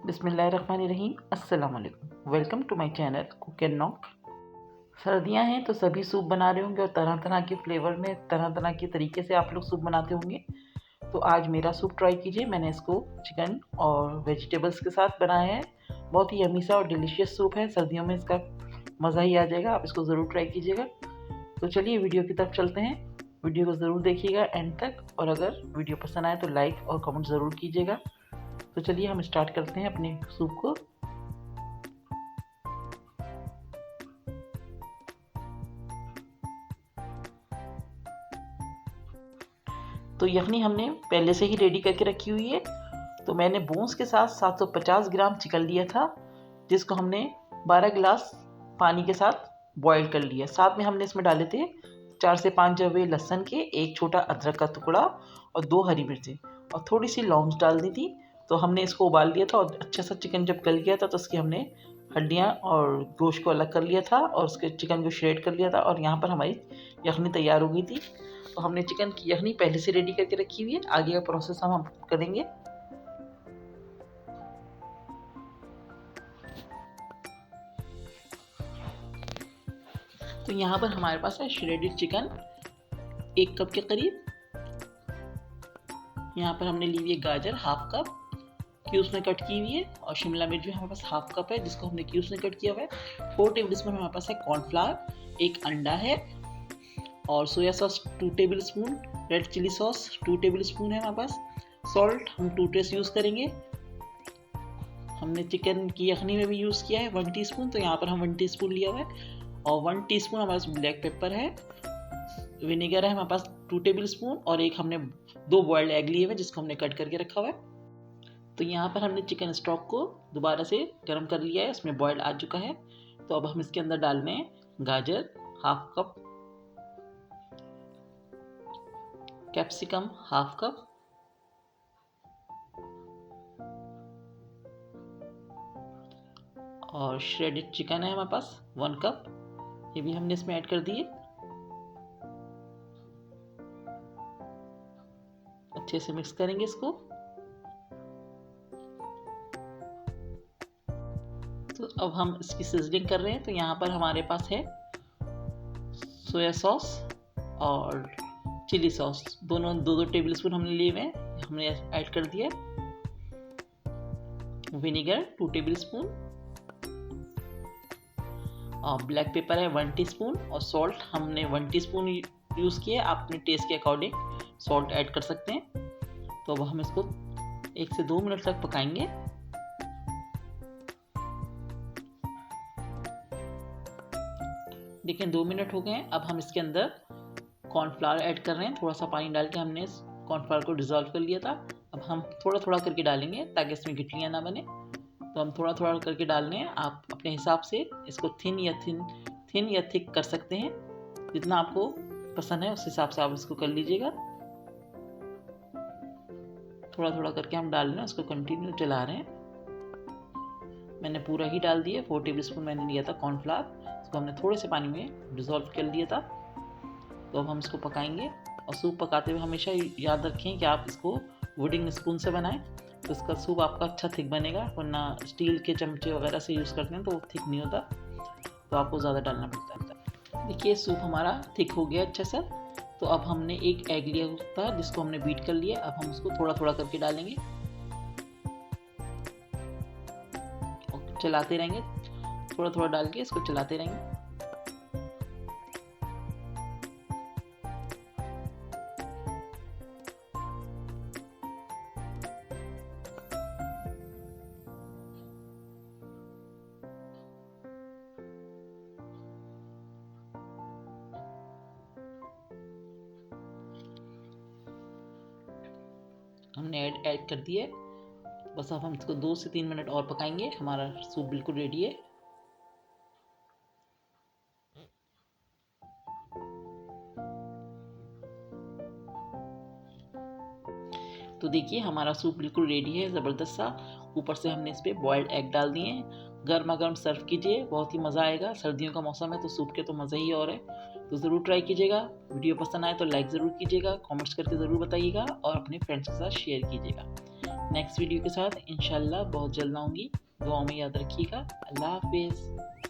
बिस्मिल्लाहिर्रहमानिर्रहीम। अस्सलाम वालेकुम। Welcome to my channel cook and knock. सर्दियां हैं तो सभी सूप बना रहे होंगे और तरह तरह के फ्लेवर में तरह तरह के तरीके से आप लोग सूप बनाते होंगे। तो आज मेरा सूप ट्राई कीजिए। मैंने इसको चिकन और वेजिटेबल्स के साथ बनाया है। बहुत ही यम्मी सा और डिलीशियस सूप है। सर्दियों में इसका मज़ा ही आ जाएगा। आप इसको ज़रूर ट्राई कीजिएगा। तो चलिए वीडियो की तरफ चलते हैं। वीडियो को ज़रूर देखिएगा एंड तक, और अगर वीडियो पसंद आए तो लाइक और कमेंट ज़रूर कीजिएगा। तो चलिए हम स्टार्ट करते हैं अपने सूप को। तो यखनी हमने पहले से ही रेडी करके रखी हुई है। तो मैंने बोन्स के साथ 750 ग्राम चिकन लिया था, जिसको हमने 12 गिलास पानी के साथ बॉईल कर लिया। साथ में हमने इसमें डाले थे 4 से 5 जवे लहसुन के, एक छोटा अदरक का टुकड़ा और 2 हरी मिर्चें और थोड़ी सी लौंग डाल दी थी। तो हमने इसको उबाल लिया था और अच्छा सा चिकन जब गल गया था तो उसकी हमने हड्डियाँ और गोश्त को अलग कर लिया था और उसके चिकन को श्रेड कर लिया था। और यहाँ पर हमारी यखनी तैयार हो गई थी। तो हमने चिकन की यखनी पहले से रेडी करके रखी हुई है। आगे का प्रोसेस हम करेंगे। तो यहाँ पर हमारे पास है श्रेडेड चिकन 1 कप के करीब। यहाँ पर हमने ली हुई है गाजर हाफ कप क्यूब्स में कट की हुई है, और शिमला मिर्च भी हमारे पास हाफ कप है जिसको हमने क्यूब्स में कट किया हुआ है। 4 टेबल स्पून हमारे पास है कॉर्नफ्लावर, 1 अंडा है, और soya sauce 2 tablespoon, red chilli sauce 2 tablespoon है हमारे पास। सॉल्ट हम 2 टेस्ट यूज़ करेंगे। हमने चिकन की यखनी में भी यूज़ किया है 1 टीस्पून, तो यहाँ पर हम 1 टीस्पून लिया हुआ है। और 1 टीस्पून हमारे पास ब्लैक पेपर है। विनेगर है हमारे पास 2 टेबल स्पून, और एक हमने 2 बॉयल्ड एग लिए हुए जिसको हमने कट करके रखा हुआ है। तो यहाँ पर हमने चिकन स्टॉक को दोबारा से गर्म कर लिया है, उसमें बॉयल आ चुका है। तो अब हम इसके अंदर डाल रहे हैं गाजर half cup, capsicum half cup, और श्रेडेड चिकन है हमारे पास 1 कप, ये भी हमने इसमें ऐड कर दिए। अच्छे से मिक्स करेंगे इसको। तो अब हम इसकी सिजलिंग कर रहे हैं। तो यहाँ पर हमारे पास है सोया सॉस और चिली सॉस, दोनों 2-2 टेबल स्पून हमने लिए हुए हैं, हमने ऐड कर दिया। विनेगर 2 टेबल स्पून, और ब्लैक पेपर है 1 टीस्पून, और सॉल्ट हमने 1 टीस्पून यूज़ किया। आप अपने टेस्ट के अकॉर्डिंग सॉल्ट ऐड कर सकते हैं। तो अब हम इसको 1 से 2 मिनट तक पकाएंगे। देखिए 2 मिनट हो गए हैं। अब हम इसके अंदर कॉर्नफ्लावर ऐड कर रहे हैं। थोड़ा सा पानी डाल के हमने इस कॉर्नफ्लावर को डिज़ोल्व कर लिया था। अब हम थोड़ा थोड़ा करके डालेंगे ताकि इसमें गिटलियाँ ना बने। तो हम थोड़ा थोड़ा करके डाल रहे हैं। आप अपने हिसाब से इसको थिन या थिक कर सकते हैं, जितना आपको पसंद है उस हिसाब से आप इसको कर लीजिएगा। थोड़ा थोड़ा करके हम डाल रहे हैं, उसको कंटिन्यू चला रहे हैं। मैंने पूरा ही डाल दिया। 4 टेबल स्पून मैंने लिया था कॉर्नफ्लावर, उसको हमने थोड़े से पानी में डिज़ोल्व कर लिया था। तो अब हम इसको पकाएंगे। और सूप पकाते हुए हमेशा याद रखें कि आप इसको वुडिंग स्पून से बनाएं, तो इसका सूप आपका अच्छा थिक बनेगा। वरना स्टील के चमचे वगैरह से यूज़ करते हैं तो वो थिक नहीं होता, तो आपको ज़्यादा डालना पड़ता है। देखिए सूप हमारा थिक हो गया अच्छा सा। तो अब हमने एक एग लिया था जिसको हमने बीट कर लिया। अब हम उसको थोड़ा थोड़ा करके डालेंगे और चलाते रहेंगे। थोड़ा थोड़ा डाल के इसको चलाते रहेंगे। हमने ऐड कर दिया। बस अब हम इसको 2 से 3 मिनट और पकाएंगे। हमारा सूप बिल्कुल रेडी है। तो देखिए हमारा सूप बिल्कुल रेडी है, ज़बरदस्त सा। ऊपर से हमने इस पर बॉयल्ड एग डाल दिए हैं। गर्मा गर्म सर्व कीजिए, बहुत ही मज़ा आएगा। सर्दियों का मौसम है तो सूप के तो मज़ा ही और है। तो ज़रूर ट्राई कीजिएगा। वीडियो पसंद आए तो लाइक ज़रूर कीजिएगा, कमेंट्स करके ज़रूर बताइएगा, और अपने फ्रेंड्स के साथ शेयर कीजिएगा। नेक्स्ट वीडियो के साथ इंशाल्लाह बहुत जल्द आऊँगी। दुआ में याद रखिएगा। अल्लाह हाफिज़।